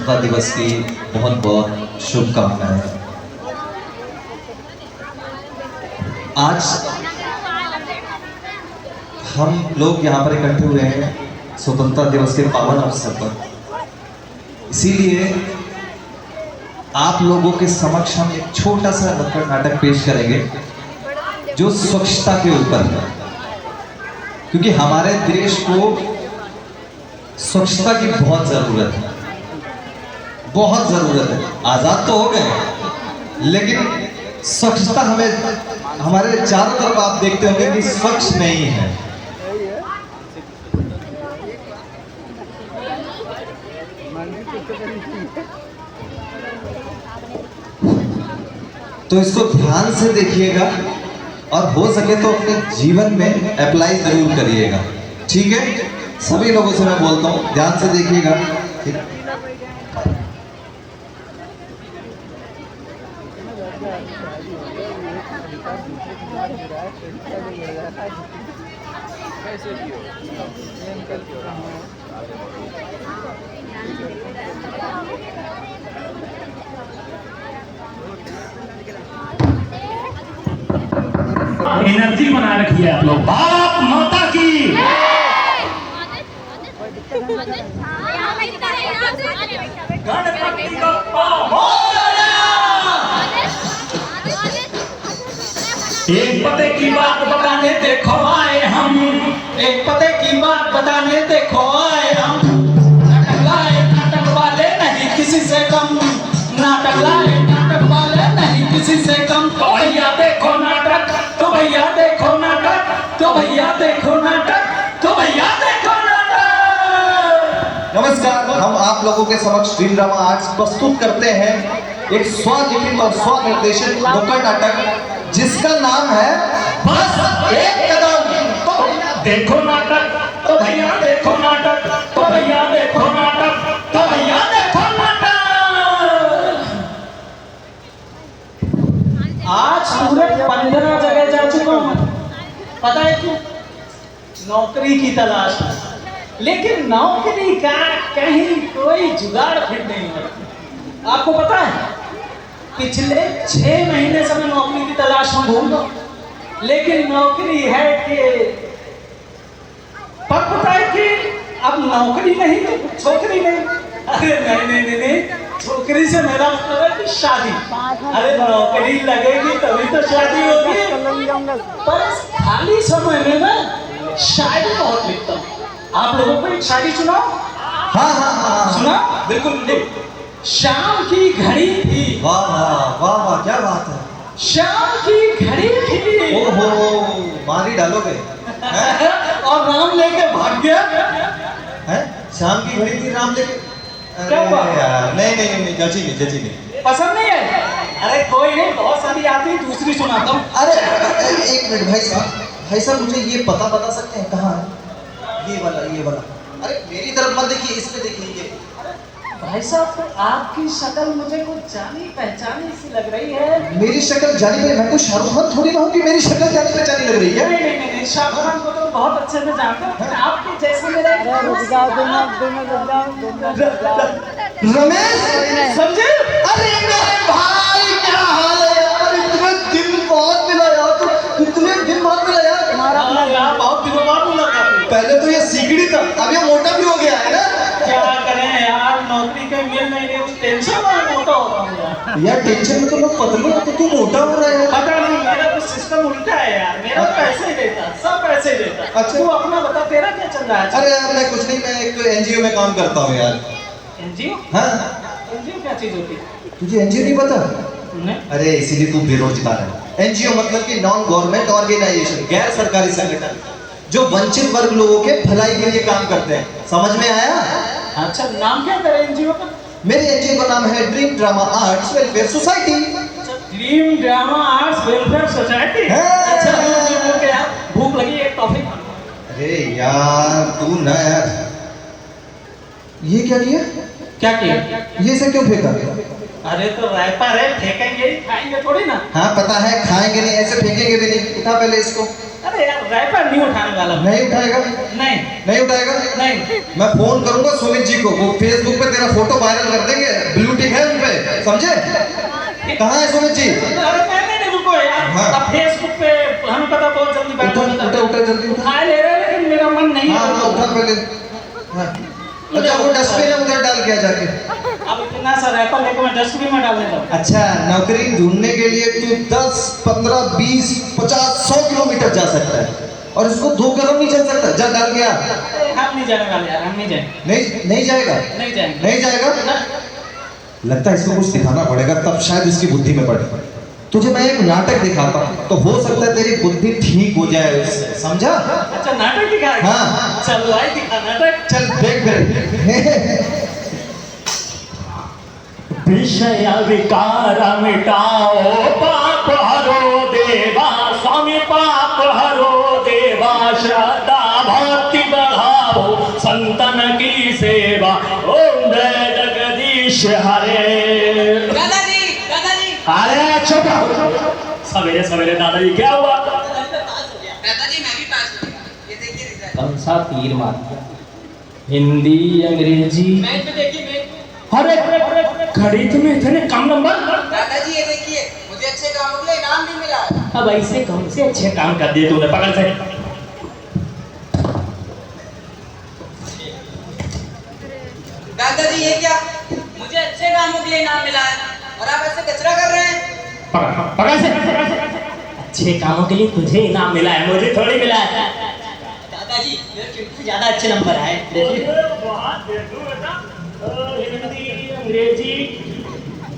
स्वतंत्रता दिवस की बहुत बहुत शुभकामनाएं। आज हम लोग यहाँ पर इकट्ठे हुए हैं स्वतंत्रता दिवस के पावन अवसर पर, इसीलिए आप लोगों के समक्ष हम एक छोटा सा नुक्कड़ नाटक पेश करेंगे जो स्वच्छता के ऊपर है, क्योंकि हमारे देश को स्वच्छता की बहुत जरूरत है, बहुत जरूरत है। आजाद तो हो गए लेकिन स्वच्छता हमें हमारे चारों तरफ आप देखते होंगे कि स्वच्छ नहीं है। तो इसको ध्यान से देखिएगा और हो सके तो अपने जीवन में अप्लाई जरूर करिएगा, ठीक है? सभी लोगों से मैं बोलता हूँ ध्यान से देखिएगा। एनर्जी बना रखी है आप लोग। भारत माता की। गणपति बप्पा मोरया। एक पते की बात बताने देखो आए हम, एक पते की बात बताने देखो आए हम। नाटक लाए नाटक वाले नहीं किसी से कम, नाटक लाए नाटक वाले नहीं किसी से कम। तो भैया देखो नाटक, तो भैया देखो नाटक, तो भैया देखो नाटक, तो भैया देखो नाटक। नमस्कार, हम आप लोगों के समक्ष ड्रीम ड्रामा आर्ट्स प्रस्तुत करते हैं एक स्वलिखित और स्वनिर्देशित नुक्कड़ नाटक जिसका नाम है बस एक कदम। तो भैया देखो नाटक, तो भैया देखो नाटक, तो भैया देखो नाटक, तो भैया देखो नाटक। आज पूरे 15 जगह जा चुका हूँ, पता है क्यों? नौकरी की तलाश में, लेकिन नौकरी का कहीं कोई जुगाड़ फिट नहीं है। आपको पता है पिछले 6 महीने से मैं नौकरी की तलाश में घूम रहा हूं, लेकिन नौकरी है कि पर पता है कि अब नौकरी नहीं तो छोकरी नहीं। अरे नहीं नहीं नहीं, नहीं। छोकरी से मेरा मतलब है कि शादी। अरे नौकरी लगेगी तभी तो शादी होगी। पर इस खाली समय में मैं शायरी बहुत लिखता हूँ। आप लोगों को एक शायरी सुनाओ? हाँ हाँ हाँ सुना? बिल्कुल। शाम की घड़ी थी। वाह वाह वाह वाह, क्या बात है। शाम की घड़ी थी। ओहो, मारी डालोगे और राम लेके भाग गया। हैं? शाम की घड़ी थी, राम लेके। क्या हुआ? नहीं नहीं नहीं, जची नहीं, जची नहीं। पसंद नहीं है? अरे कोई नहीं, बहुत सारी आती है, दूसरी सुनाता हूँ। अरे एक मिनट भाई साहब मुझे ये बता सकते हैं कहाँ है ये वाला? अरे मेरी तरफ मत देखिए, इस पे देखिए। ये भाई साहब आपकी शक्ल मुझे कुछ जानी पहचानी सी लग रही है। मेरी शक्ल जानी पहचानी? मैं कोई शाहरुख खान थोड़ी ना हूँ कि मेरी शक्ल जानी पहचानी लग रही है। नहीं, शाहरुख खान को तो बहुत अच्छे से जानता हूँ। आपके जैसे मेरे रमेश समझे? अरे मेरे भाई क्या हाल है यार? इतने दिन बाद मिला यार, तो इतने दिन बाद मिला यार। यार बहुत दिनों बाद मुलाकात हुई। पहले तो ये सीकड़ी था, अब ये मोटा भी हो गया है ना। क्या करें यार, नौकरी के मिल नहीं रही, उस टेंशन में मोटा हो रहा हूँ यार टेंशन में तो लोग पतले हो, तो तू मोटा हो रहा है। पता नहीं, मेरा तो सिस्टम उल्टा है यार। मेरा पैसे देता, सब पैसे देता। अच्छा। तू अपना बता, तेरा क्या चल रहा है? अरे यार मैं कुछ नहीं, मैं एक एनजीओ में काम करता हूँ यार। एनजीओ? हाँ, एनजीओ क्या चीज होती है? तुझे एनजीओ नहीं पता? नहीं। अरे इसीलिए तू बेरोजगार है। एनजीओ मतलब कि नॉन गवर्नमेंट ऑर्गेनाइजेशन, गैर सरकारी संगठन जो वंचित वर्ग लोगों के भलाई के लिए काम करते हैं। समझ में आया? अच्छा, नाम क्या तेरे एनजीओ का? मेरे एनजीओ का नाम है dream drama arts welfare society. Dream drama arts welfare society. अच्छा यार, भूख लगी, एक टॉफी। अरे यार तू ना यार, ये क्या किया? क्या किया? ये से क्यों फेंका? अरे तो रैपर है, फेंकेंगे ही, खाएंगे थोड़ी ना। हाँ पता है, खाएंगे नहीं, ऐसे फेंकेंगे भी नहीं। उठा पहले इसको। अरे यार रैपर नहीं उठाने वाला मैं। नहीं उठाएगा? नहीं नहीं उठाएगा? नहीं। मैं फोन करूंगा सुमित जी को, वो फेसबुक पे तेरा फोटो वायरल कर देंगे, ब्लू टिक है उन पे, समझे? कहाँ है सुमित जी? अरे नहीं रुको यार। हाँ। अब फेसबुक पे हमें पता बहुत जल्दी उठा उठा उठा जल्दी उठा। उठा ले रहे लेकिन मेरा मन नहीं हाँ है। हाँ उठा पहले। हाँ। अच्छा वो डस्टबिन है उधर डाल के आ जाके। अब इतना सा रैपर लेकर मैं डस्टबिन में डालने दूँ। अच्छा नौकरी ढूंढने के लिए तू 10, 15, 20, 50, 100 किलोमीटर जा सकता है और इसको 2 कदम नहीं चल सकता। जा डाल गया। हम नहीं जाने वाले यार, हम नहीं जाएंगे। नहीं जाएगा? नहीं जाएंगे। नहीं जाएगा? लगता है इसको कुछ दिखाना पड़ेगा, तब शायद इसकी बुद्धि में पड़े। तुझे मैं एक नाटक दिखाता हूँ तो हो सकता है तेरी बुद्धि ठीक हो जाए उससे, समझा? अच्छा नाटक दिखाएगा? हाँ। चल भाई दिखा नाटक। चल देख फिर। विषय विकार मिटाओ पाप हरो देवा, स्वामी पाप हरो देवा, श्रद्धा भक्ति बढ़ाओ संतन की सेवा, ओम जय जगदीश हरे। दादाजी अरे चुप रहो, सवेरे सवेरे दादाजी क्या हुआ? दादाजी मैं भी पास हो गया, ये देखिए रिजल्ट। कौन सा तीर मार दिया? हिंदी अंग्रेजी। मैथ में देखिए मैथ। अरे गणित में इतने कम नंबर? दादाजी ये देखिए मुझे अच्छे कामों के लिए इनाम भी मिला है। अब ऐसे कौन से अच्छे काम कर दिए तूने, पकड़ से। दादाजी ये क्या, मुझे अच्छे कामों के लिए इनाम मिला है और आप ऐसे कचरा कर रहे हैं। पकड़ से। अच्छे कामों के लिए तुझे इनाम मिला है, मुझे थोड़ी मिला है। दादाजी मेरे 50 से ज्यादा अच्छे नंबर आए। हिंदी अंग्रेजी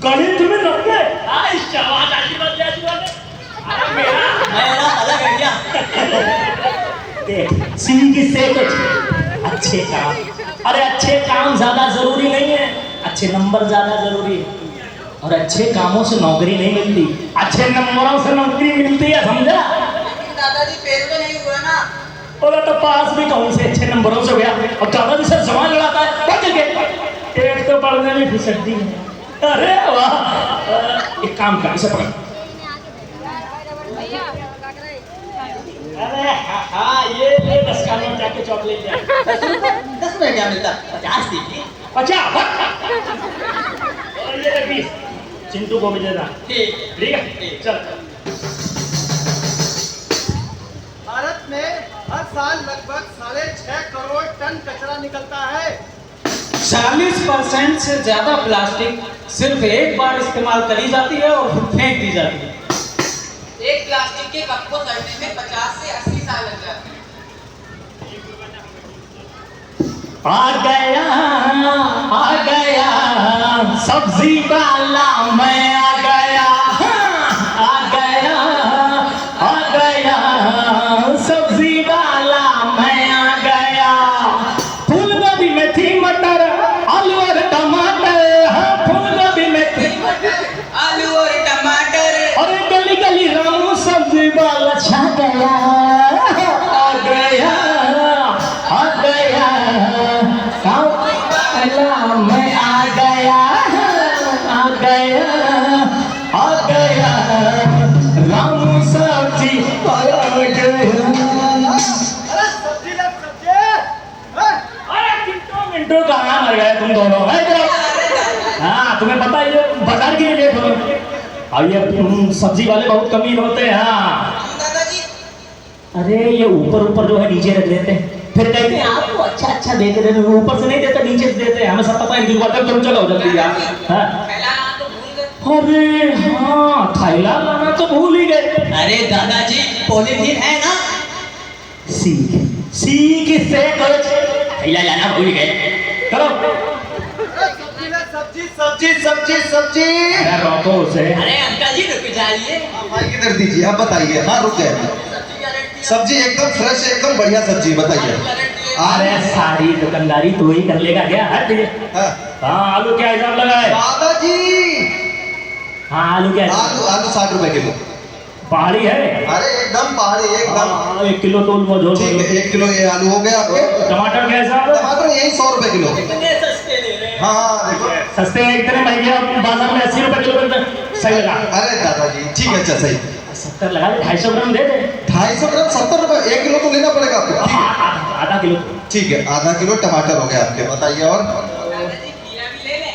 गणित में 90। शाबाश, आशीर्वाद आशीर्वाद। अरे मेरा अलग है क्या? देख सीख से कुछ अच्छे काम। अरे अच्छे काम ज्यादा जरूरी नहीं है, अच्छे नंबर ज्यादा जरूरी है। और अच्छे कामों से नौकरी नहीं मिलती, अच्छे नंबरों से नौकरी मिलती है, समझा? लेकिन दादाजी फेल तो नहीं हुआ ना। बोला तो पास भी कौन से अच्छे नंबरों से गया और दादाजी से जवान लड़ाता है, बच गए। एक तो पढ़ने में फिसलती है। अरे वाह, एक काम कर, इसे पकड़। अरे हाँ ये 10 का नोट जाके चॉकलेट ले। 10 में क्या मिलता? 50 दीजिए। 50 और ये 20 चिंटू को भी देना। ठीक है चल। भारत में हर साल लगभग 6.5 करोड़ टन कचरा निकलता है। 40% से ज्यादा प्लास्टिक सिर्फ एक बार इस्तेमाल करी जाती है और फिर फेंक दी जाती है। एक प्लास्टिक के कप को सड़ने में 50 से 80 साल लग जाते हैं। आ गया सब्जी वाला, मैं आ गया सब्जी वाला, मैं आ गया। फूल गोभी मेथी मटर आलू और टमाटर, हाँ फूल गोभी मेथी आलू और टमाटर। और गली गली रामू सब्जी वाला छा गया। आ गया मैं आ गया रामू सब्जी आ गया। अरे सब्जी लग सब्जी। अरे मिनटों कहाँ मर गए तुम दोनों? हाँ तुम्हें पता है ये बाजार के लिए लेट हो गए। अब ये सब्जी वाले बहुत कमी होते हैं। हाँ दादाजी अरे ये ऊपर जो है नीचे रख देते हैं, फिर कहते हैं आपको अच्छा दे के देते, ऊपर से नहीं देते नीचे से देते हैं। हमें सब पता है इनकी बात है, तुम चलो जल्दी यार। हाँ फैलाना तो भूल गए। अरे हाँ थैला लाना तो भूल ही गए। अरे दादाजी पॉलीथीन है ना। सीख से कुछ थैला लाना भूल गए। चलो सब्जी लग सब्जी सब्जी सब्जी सब्जी। अरे रोको उसे। अरे अंकल जी रुक जाइए। माइक इधर दीजिए, अब बताइए। हाँ रुक गए। सब्जी का रेट दिया। सब्जी एकदम फ्रेश, एकदम बढ़िया सब्जी, बताइए। आलू का रेट दिए। अरे सारी दुकानदारी तू ही कर लेगा क्या? हट ये। हाँ हाँ आलू क्या हिसाब लगा है? दादाजी हाँ आलू क्या हिसाब? आलू आलू 60 रुपए किलो। पहाड़ी है? अरे एकदम पहाड़ी, एकदम। हाँ, 1 किलो तो वो ठीक है, 1 किलो ये आलू हो गया आपके। टमाटर क्या हिसाब है? टमाटर यही 100 रुपए किलो। कितने सस्ते दे रहे हैं। हाँ देखो। सस्ते हैं, इतने महंगे बाजार में 80 रुपए किलो मिलते हैं। सही लगा। अरे दादाजी ठीक है, अच्छा सही। 70 लगा ले, 250 ग्राम दे दे। 250 ग्राम 70 रुपए, 1 किलो तो लेना पड़ेगा आपको। ठीक है, आधा किलो। ठीक है, आधा किलो टमाटर हो गया आपके। बताइए और दादाजी खीरा भी ले लें?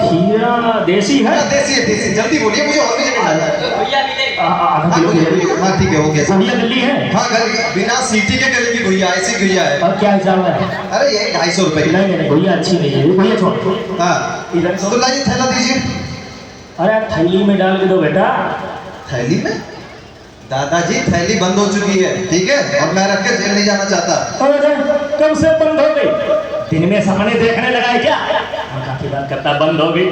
खीरा देसी है? देसी है, देसी। जल्दी बोलिए, मुझे और भी जगह जाना है। तो भैया भी ले लें? आधा हाँ किलो बोलिए, दे दे। बोलिए। हाँ ठीक है, हो गया। भैया गली है? हाँ गली, बिना सीटी के गली की भैया, ऐसी भैया है। और क्या हिसाब है? अरे ये 250 रुपए की। नहीं नहीं भैया अच्छी नहीं है, भैया छोड़। हाँ इधर तो लाइए थैला दीजिए। अरे थैली में डाल के दो बेटा। थैली में? दादाजी थैली बंद हो चुकी है, ठीक है, और मैं रख के जेल नहीं जाना चाहता। अरे कब से बंद हो गई? दिन में सामने देखने लगा है क्या? काफी बात करता, बंद हो गई।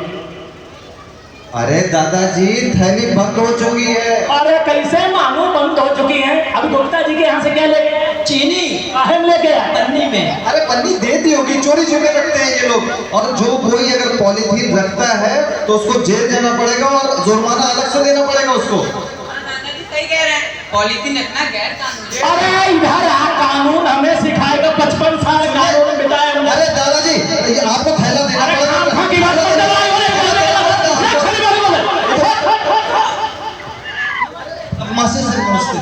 अरे दादाजी थैली बंद हो चुकी है। अरे कैसे मालूम बंद हो चुकी है? अभी गुप्ता जी के यहाँ से क्या ले? चीनी अहम लेके आए पन्नी में। अरे पन्नी देती होगी, चोरी छुपे रखते हैं ये लोग। और जो कोई अगर पॉलीथीन रखता है तो उसको जेल जाना पड़ेगा और जुर्माना अलग से देना पड़ेगा उसको। हाँ दादाजी सही कह रहे हैं, पॉलीथीन रखना गैर कानूनी है। अरे इधर आ, कानून हमें सिखाएगा, 55 साल कानून बिताए हमने। अरे दादाजी ये आपको थैला देना अरे पड़ेगा। काम की बात मत करो, मास्टर साहब नमस्ते।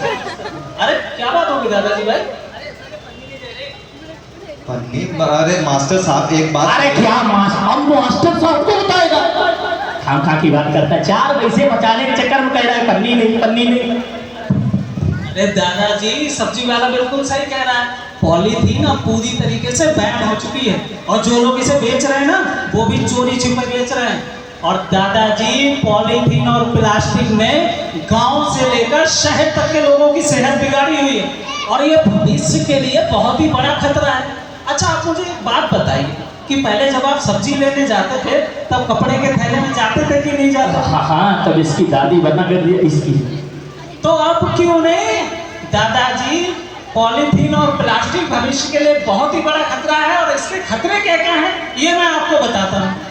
अरे क्या बात होगी दादाजी भाई? पन्नी? अरे मास्टर साहब एक बात। अरे क्या हम मास्टर साहब को बताएगा? खाम खा की बात करता है, 4 पैसे बचाने के चक्कर में कह रहा है पन्नी नहीं, पन्नी नहीं। अरे दादाजी सब्जी वाला बिल्कुल सही कह रहा है, पॉलीथीन अब पूरी तरीके से बैन हो चुकी है और जो लोग इसे बेच रहे हैं ना वो भी चोरी छिपे बेच रहे हैं। और दादाजी पॉलीथीन और प्लास्टिक ने गांव से लेकर शहर तक के लोगों की सेहत बिगाड़ी हुई है और ये भविष्य के लिए बहुत ही बड़ा खतरा है। अच्छा आप मुझे एक बात बताइए कि पहले जब आप सब्जी लेने जाते थे तब कपड़े के थैले में जाते थे कि नहीं जाते? हाँ तब इसकी दादी बना कर दी इसकी। तो अब क्यों नहीं? दादाजी पॉलीथीन और प्लास्टिक भविष्य के लिए बहुत ही बड़ा खतरा है और इसके खतरे क्या क्या हैं ये मैं आपको बताता हूँ।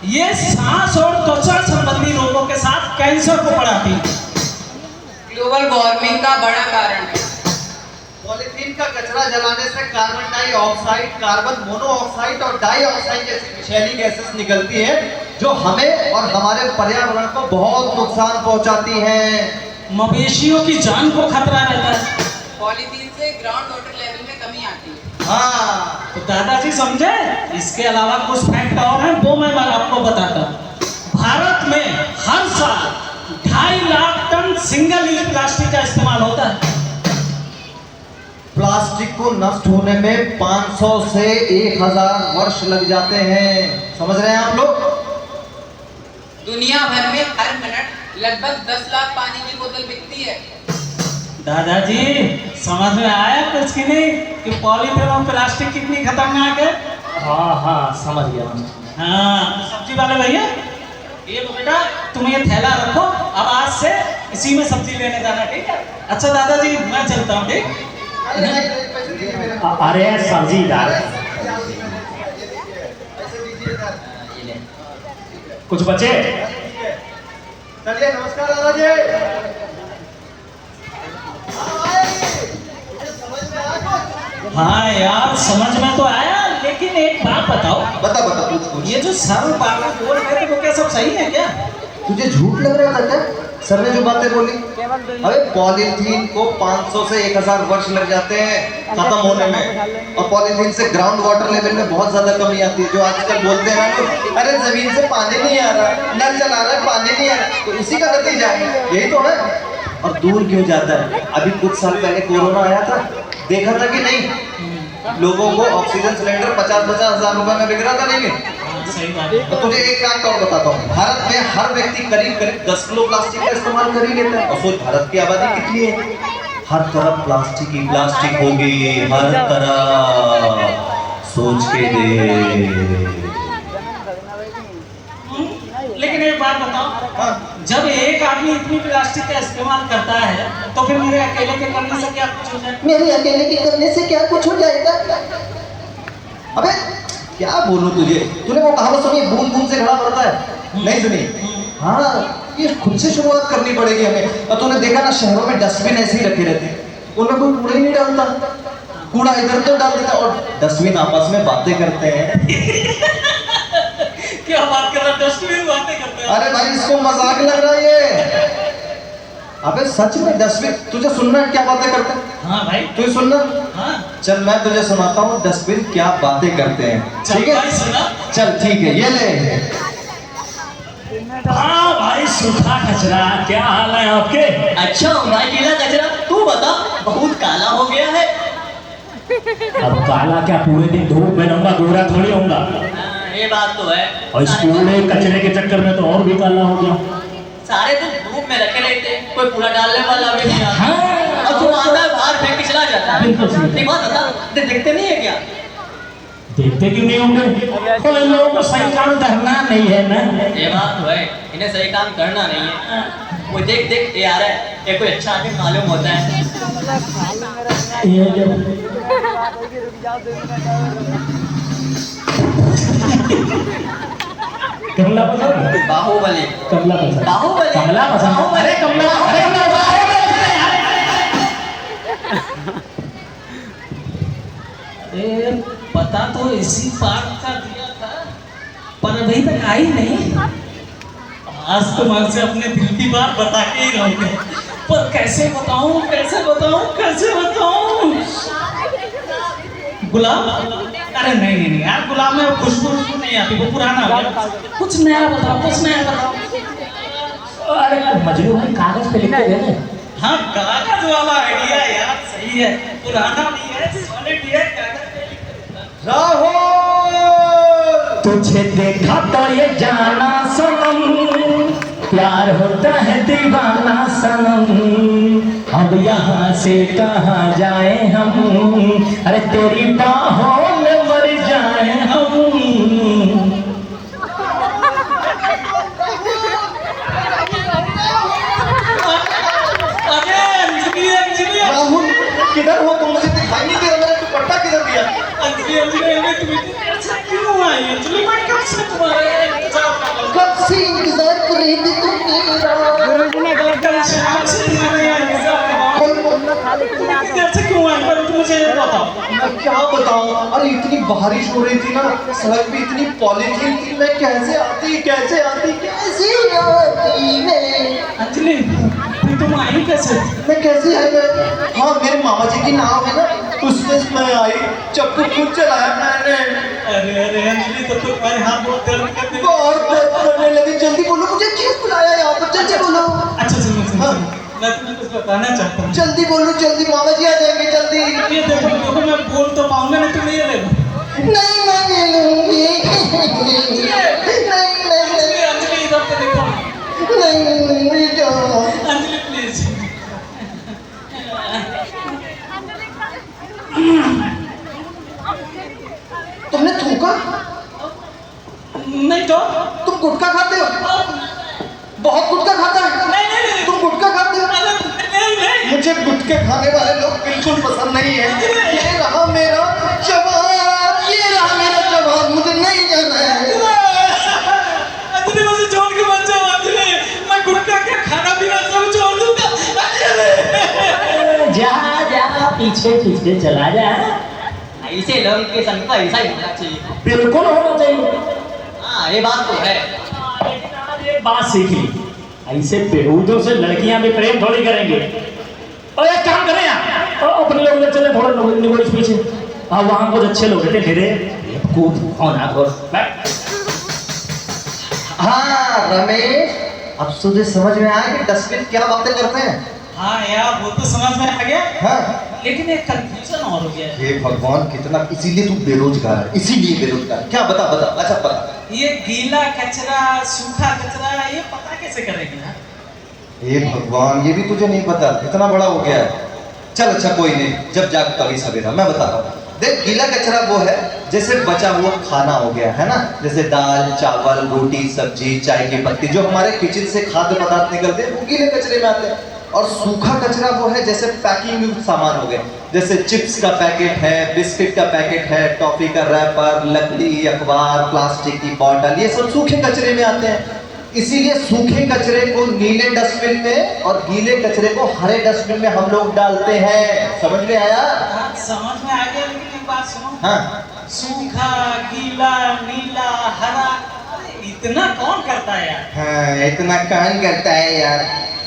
ये सांस और त्वचा संबंधी रोगों के साथ कैंसर को बढ़ाती है। ग्लोबल वार्मिंग का बड़ा कारण है। पॉलीथीन का कचरा जलाने से कार्बन डाइऑक्साइड, कार्बन मोनोऑक्साइड और डाइऑक्साइड जैसी विषैली गैसेस निकलती है जो हमें और हमारे पर्यावरण को बहुत नुकसान पहुंचाती हैं। मवेशियों की जान को खतरा रहता है। पॉलीथीन से ग्राउंड वाटर लेवल में कमी आती है। हाँ तो दादाजी समझे? इसके अलावा कुछ फैक्ट और हैं वो मैं आपको बताता हूँ। भारत में हर साल 2.5 lakh ton single use plastic का इस्तेमाल होता है। प्लास्टिक को नष्ट होने में 500 से 1000 वर्ष लग जाते हैं। समझ रहे हैं आप लोग? दुनिया भर में हर मिनट लगभग 10 लाख पानी की बोतल बिकती है। दादाजी समझ में आया कुछ कि नहीं कि पॉलीथीन और प्लास्टिक कितनी खतरनाक है? हाँ समझ गया। हाँ तो सब्जी वाले भैया ये लो बेटा तुम ये थैला रखो, अब आज से इसी में सब्जी लेने जाना, ठीक है? अच्छा दादाजी मैं चलता हूँ, ठीक? पैसे दीजिए मेरे को। अरे सब्जी दाल पैसे दीजिए सर। कुछ बचे? चलिए नमस्कार दादाजी। हाँ यार समझ में तो आया, लेकिन एक बात बताओ, बता बता पूछ। ये जो सर बाबा बोल रहे थे वो क्या सब सही है क्या? तुझे झूठ लग रहा था क्या? सर ने जो बातें बोली? अरे पॉलीथीन को 500 से 1000 वर्ष लग जाते हैं खत्म होने में, और पॉलीथीन से ग्राउंड वाटर लेवल में बहुत ज्यादा कमी आती है। जो आजकल बोलते हैं ना, अरे जमीन से पानी नहीं आ रहा, नल चला रहा है पानी नहीं आ रहा, तो इसी का नतीजा है, यही तो है। और दूर क्यों जाता है? अभी कुछ साल पहले कोरोना आया था, देखा था कि नहीं? लोगों को ऑक्सीजन सिलेंडर 50-50 हजार रुपए में बिक रहा था, नहीं? सही बात है। तो तुझे एक फैक्ट और बताता हूँ, भारत में हर व्यक्ति करीब करीब 10 किलो प्लास्टिक का इस्तेमाल कर ही लेता है। और सोच भारत की आबादी कितनी है? हर तरफ प्लास्टिक ही प्लास्टिक होगी, हर तरफ। सोच के दे। लेकिन एक बात बताओ, जब एक आदमी इतनी प्लास्टिक का इस्तेमाल करता है तो फिर मेरे अकेले के करने से क्या कुछ हो जाए? मेरे अकेले के करने से क्या कुछ हो जाएगा? अबे क्या बोलूं तुझे? तूने वो कहावत सुनी, बूंद बूंद से घड़ा भरता है? नहीं सुनी? हाँ ये खुद से शुरुआत करनी पड़ेगी हमें। और तूने देखा ना शहरों में डस्टबिन ऐसे ही रखे रहते हैं, उनमें कोई कूड़ा ही नहीं डालता, कूड़ा इधर तो डाल देता और डस्टबिन आपस में बातें करते हैं। क्या बात कर रहा है? डस्टबिन बातें करते हैं। अरे भाई इसको मजाक लग रहा है ये। अबे सच में डस्टबिन, तुझे सुनना है क्या बातें करते हैं? हाँ भाई। तुझे सुनना? हाँ चल मैं तुझे सुनाता हूँ डस्टबिन क्या बातें करते हैं, ठीक है? भाई सुना। चल ठीक है, ये ले। हाँ भाई, सूखा कचरा, क्या हाल है आपके? अच्छा भाई, गीला कचरा तू बता, बहुत काला हो गया है। अब काला क्या, पूरे दिन धूप में रहूंगा, गोरा थोड़ी होऊंगा। ये बात तो है। और इस कूड़े कचरे के चक्कर में तो और भी काला हो गया। सारे दिन धूप में रखे रहते हैं, कोई कूड़ा डालने वाला भी नहीं आता। हाँ। और तू आता है बाहर फेंक के चला जाता है। बिल्कुल सही। एक बात बता, देखते नहीं है क्या? देखते क्यों नहीं होंगे? कोई लोगों को सही काम करना नहीं है ना। ये बात तो है, इन्हें सही काम करना नहीं है। वो देख देख ये आ रहा है, ये कोई अच्छा आदमी मालूम होता है। ये जो कमला पसंद, बाहुबली। कमला पसंद, बाहुबली। कमला पसंद, अरे कमला, अरे कमला, अरे पता तो इसी बात का दिया था, पर अभी तक आई नहीं। आज तो मन से अपने दिल की बात बता के ही रहूंगे, पर कैसे बताऊं, कैसे बताऊं, कैसे बताऊं? गुलाब? अरे नहीं नहीं नहीं यार, गुलाब में खुशबू नहीं आती, वो पुराना हो गया। कुछ नया बताओ, कुछ नया बताओ। अरे मजनू भाई कागज पे लिख के दे दे। हाँ, कागज वाला आइडिया यार सही है, पुराना नहीं है, सॉलिड है, कागज पे लिख के देता। राहुल, तुझे देखा तो ये जाना सनम, प्यार होता है दीवाना सनम, अब यहाँ से कहाँ जाए हम, अरे तेरी बाहों में मर जाए हम। अरे अंजलि, अंजलि, राहुल किधर हो तुम? मुझे दिखाई नहीं दे रहा, मेरा दुपट्टा किधर दिया? अंजलि, अंजलि, तुम इतनी अच्छा क्यों आई? अंजलि, मैं कब से तुम्हारा इंतजार कर रहा हूँ। कब से इंतजार कर रही थी तुम मेरा? कल शाम से तुम्हारा इंतजार कर रहा हूँ। इतनी देर से क्यों आई? पहले तुम मुझे ये बताओ। मैं क्या बताऊं? अरे इतनी बारिश हो रही थी ना, सड़क पे इतनी पॉलीथीन थी, मैं कैसे आती मैं? अंजलि, तुम आई कैसे? मैं कैसे आई मैं? हाँ, मेरे मामा जी की नाव है ना, उसमें मैं आई, चप्पू खुद चलाया मैंने। अरे अरे अंजलि, तो तुम्हारे हाथ बहुत दर्द करते हैं। बहुत दर्द करने लगी। जल्दी बोलो, मुझे क्यों बुलाया यहाँ पर? जल्दी बोलो। अच्छा सुनो सुनो, हाँ। मैं तुम्हें कुछ बताना चाहता हूँ। जल्दी बोलो, जल्दी, मामा जी आ जाएंगे जल्दी। ये देखो देखो, मैं बोल तो पाऊंगा नहीं, तुम ये ले लो। नहीं मैं ले लूंगी। अंजलि, अंजलि, इधर तो देखो। नहीं मुझे जाओ। अंजलि प्लीज। तुमने थूका? नहीं तो तुम गुटखा खाते हो? बहुत गुटखा खाता है? नहीं नहीं नहीं, तुम गुटखा खाते हो? अरे नहीं नहीं, मुझे गुटखे खाने वाले लोग बिल्कुल पसंद नहीं है। ये रहा मेरा जवाब, ये रहा मेरा जवाब, मुझे नहीं जाना है। अंजलि मुझे छोड़ के मत जाओ। अंजलि, मैं गुटखा क्या खाना पीना सब छोड़ दूंगा। जा जा, पीछे पीछे चला जा। ऐसे लोग के संग का ऐसा ही होना चाहिए। बिल्कुल होना चाहिए। हाँ, ये बात तो है। लेकिन आज एक बात सीखी, ऐसे बेहूदों से लड़कियां भी प्रेम थोड़ी करेंगे। और एक काम करें यार, और अपने लोग ले चले थोड़ा निगोड़ पीछे। अब वहाँ कुछ अच्छे लोग थे धीरे खूब होना घोर। हाँ रमेश, अब तुझे समझ में आया कि डस्टबिन क्या बातें करते हैं? हाँ यार, वो तो समझ में आ गया, हाँ। लेकिन एक कंफ्यूजन और हो गया है। हे भगवान, कितना, इसीलिए तू बेरोजगार है, इसीलिए बेरोजगार। क्या बता बता, अच्छा बता। ये गीला कचरा, सूखा कचरा, ये पता कैसे करेंगे यार? हे भगवान, ये भी तुझे नहीं पता? इतना बड़ा हो गया है। चल अच्छा कोई नहीं, जब जाग तभी सवेरा। मैं बता रहा हूँ, देख गीला कचरा वो है जैसे बचा हुआ खाना हो गया है ना, जैसे दाल चावल रोटी सब्जी चाय की पत्ती, जो हमारे किचन से खाद्य पदार्थ निकलते हैं वो गीले कचरे में आते हैं। और सूखा कचरा वो है जैसे पैकिंग सामान हो गए, जैसे चिप्स का पैकेट है, बिस्किट का पैकेट है, टॉफी का रैपर, लकड़ी, अखबार, प्लास्टिक की बॉटल, ये सब सूखे कचरे में आते हैं। इसीलिए सूखे कचरे को नीले डस्टबिन में और गीले कचरे को हरे डस्टबिन में हम लोग डालते हैं। समझ में आया? हाँ, समझ में आ गया, लेकिन एक बात सुनो। हाँ। सूखा, गीला, नीला, हरा, अरे इतना कौन करता है यार? हाँ, इतना कौन करता है यार?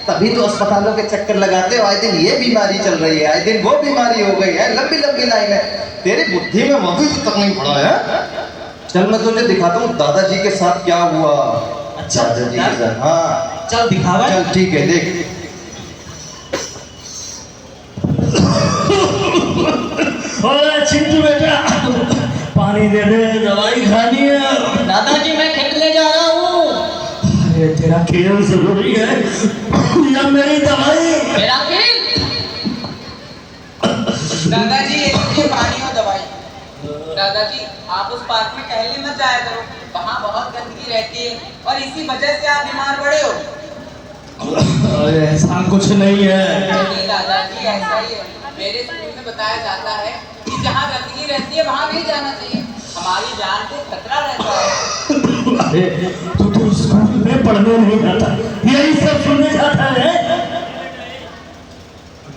तभी तो अस्पतालों के चक्कर लगाते हो, आए दिन ये बीमारी चल रही है, आए दिन वो बीमारी हो गई है, लंबी लंबी लाइन है। तेरी बुद्धि में अभी तक नहीं पड़ा है। चल मैं तुझे दिखाता हूँ दादाजी के साथ क्या हुआ। अच्छा, दादाजी के साथ, हाँ चल दिखावा। चल ठीक है, देख। अरे चिंटू बेटा, पानी दे दे, दवाई खानी है। दादाजी मैं खेलने जा रहा हूँ। अरे तेरा खेल जरूरी है या मेरी दवाई? मेरा खेल। दादाजी ये लीजिए पानी और दवाई। दादाजी आप उस पार्क में टहलने मत जाया करो, वहाँ बहुत गंदगी रहती है और इसी वजह से आप बीमार पड़े हो। अरे ऐसा कुछ नहीं है। नहीं दादाजी ऐसा ही है। मेरे स्कूल में बताया जाता है कि जहाँ गंदगी रहती है वहाँ नहीं जाना चाहिए, हमारी जान को खतरा रहता है। अरे तू स्कूल में पढ़ने नहीं जाता, यही सब सुनने जाता है।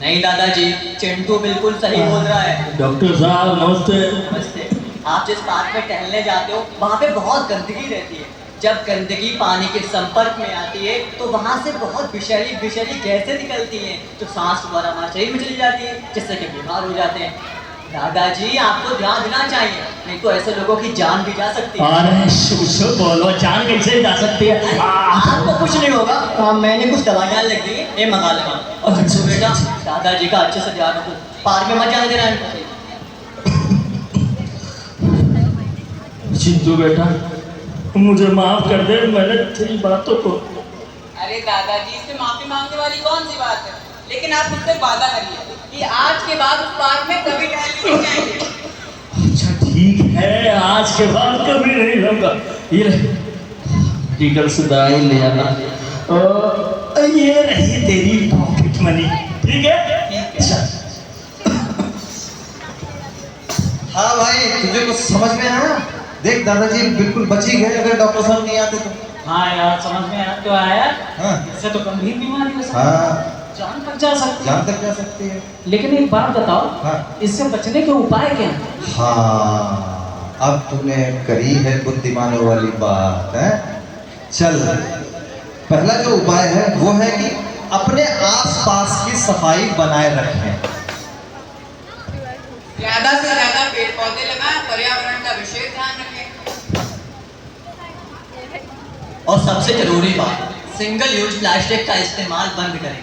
नहीं दादाजी, चिंटू बिल्कुल सही बोल रहा है। डॉक्टर साहब नमस्ते। नमस्ते। आप जिस पार्क में टहलने जाते हो वहाँ पे बहुत गंदगी रहती है। जब गंदगी पानी के संपर्क में आती है तो वहाँ से बहुत विषैली गैसें निकलती हैं जो सांस द्वारा हमारे शरीर में चली जाती है, जिससे कि बीमार हो जाते हैं। दादाजी आपको ध्यान देना चाहिए, नहीं तो ऐसे लोगों की जान भी जा सकती है। अरे शुशु बोलो, जान कैसे जा सकती है? आपको कुछ नहीं होगा, मैंने कुछ दवाइयाँ लिख दी है, ये मंगा लेना। और अच्छा बेटा, दादाजी का अच्छे से ध्यान रखो, पार्क में मत जाने देना इनको। चिंटू बेटा मुझे माफ कर दे, मैंने तेरी बातों को। अरे दादाजी इससे माफी मांगने वाली कौन सी बात है, लेकिन आप मुझसे वादा करिए कि आज के बाद उस पार्क में कभी टहलने नहीं जाएंगे। अच्छा ठीक है, आज के बाद कभी नहीं होगा। ये टिकट से दवाई ले आना। ये रही तेरी पॉकेट मनी, ठीक है? अच्छा। हाँ भाई, तुझे कुछ समझ में आया? देख दादाजी बिल्कुल बच ही गए अगर डॉक्टर साहब नहीं आते तो। हाँ यार, समझ में आ तो आया। हाँ इससे तो गंभीर बीमारी हो सकती है, हाँ, जान तक जा सकती है। जान तक जा सकती है। लेकिन एक बात बताओ, हाँ इससे बचने के उपाय क्या हैं? हाँ, अब तूने करी है बुद्धिमानों वाली बात है। चल, पहला जो उपाय है वो है कि अपने आसपास की सफाई बनाए रखें। ज्यादा से ज्यादा पेड़ पौधे लगाएं, पर्यावरण का विशेष ध्यान रखें। और सबसे जरूरी बात, सिंगल यूज प्लास्टिक का इस्तेमाल बंद करें।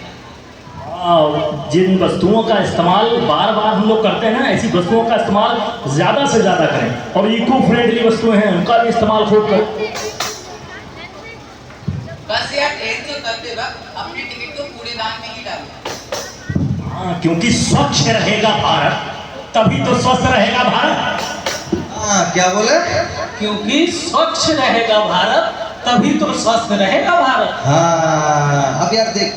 जिन वस्तुओं का इस्तेमाल बार बार हम लोग करते हैं ना, ऐसी वस्तुओं का इस्तेमाल ज़्यादा से ज़्यादा करें। और इको फ्रेंडली वस्तुएं हैं, उनका भी इस्तेमाल खूब करें। बस यार, ट्रेन से उतरते वक्त अपने टिकट को कूड़ेदान में ही डालें। हाँ, क्योंकि स्वच्छ रहेगा भारत तभी तो स्वस्थ रहेगा भारत। हाँ, क्या बोले? क्योंकि स्वच्छ रहेगा भारत तभी तो स्वस्थ रहेगा भारत। हाँ, अब यार देख,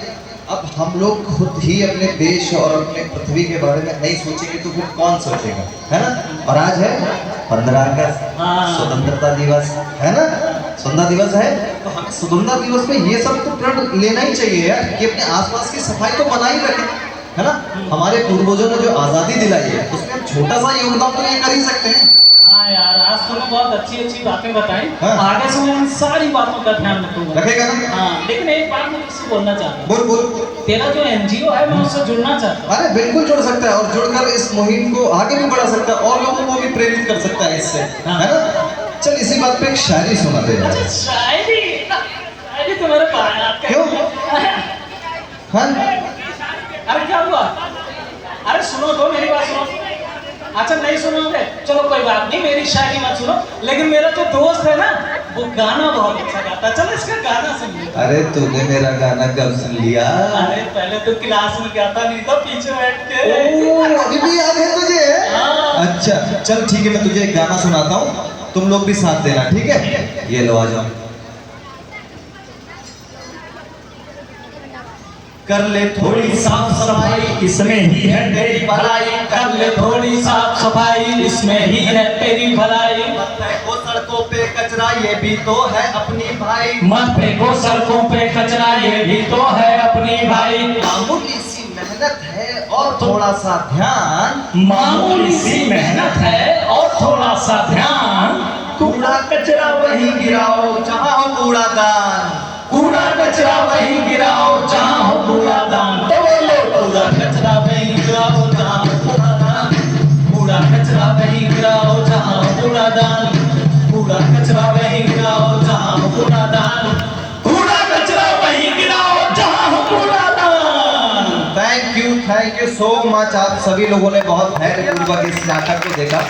अब हम लोग खुद ही अपने देश और अपने पृथ्वी के बारे में नहीं सोचेंगे तो फिर कौन सोचेगा, है ना? और आज है 15 अगस्त, हाँ। स्वतंत्रता दिवस, है ना? स्वतंत्रता दिवस है तो हमें स्वतंत्रता दिवस में ये सब तो प्रण लेना ही चाहिए यार कि अपने आसपास की सफाई तो बनाई रखें, है ना? हमारे पूर्वजों ने जो आज़ादी दिलाई है उसमें हम छोटा सा योगदान तो ये कर ही सकते हैं। हाँ यार, आज तुमने बहुत अच्छी अच्छी बातें बताई। हाँ। आगे से मैं इन सारी बातों का ध्यान रखूंगा। रखेगा ना? हाँ, लेकिन एक बात मैं तुझसे बोलना चाहता हूँ। बोल बोल। तेरा जो एनजीओ है मैं उससे जुड़ना चाहता हूँ। अरे बिल्कुल जुड़ सकता है और जुड़कर इस मुहिम को आगे भी बढ़ा सकता है और लोगों को भी प्रेरित कर सकता है इससे, हाँ। है ना? चल इसी बात पे एक शायरी सुनाते हैं। अच्छा, शायरी तुम्हारे पास क्यों? हाँ? अरे क्या हुआ? अरे सुनो तो, मेरी बात सुनो। अच्छा नहीं सुनोगे, चलो कोई बात नहीं, मेरी शायरी मत सुनो, लेकिन मेरा जो दोस्त है ना वो गाना बहुत अच्छा गाता है, चलो इसका गाना सुन लो। अरे तूने मेरा गाना कब सुन लिया? अरे पहले तो क्लास में गाता नहीं था, पीछे बैठ के। ओह, अभी भी याद है तुझे? हाँ। अच्छा चल ठीक है, मैं तुझे एक गाना सुनाता हूँ, तुम लोग भी साथ देना, ठीक है? ये लो, आ जाओ। कर ले थोड़ी साफ सफाई, इसमें ही है तेरी भलाई। कर ले थोड़ी साफ सफाई, इसमें ही है तेरी भलाई। मत फेंको सड़कों पे कचरा, ये भी तो है अपनी भाई। मत फेंको सड़कों पे कचरा, ये भी तो है अपनी भाई। मामूली सी मेहनत है और थोड़ा सा ध्यान, मामूली सी मेहनत है और थोड़ा सा ध्यान। कूड़ा कचरा वहीं गिराओ जहाँ हो कूड़ादान। कूड़ा कचरा वहीं गिराओ जहाँ हो थैंक यू सो मच। आप सभी लोगों ने बहुत धैर्यपूर्वक इस नाटक को देखा।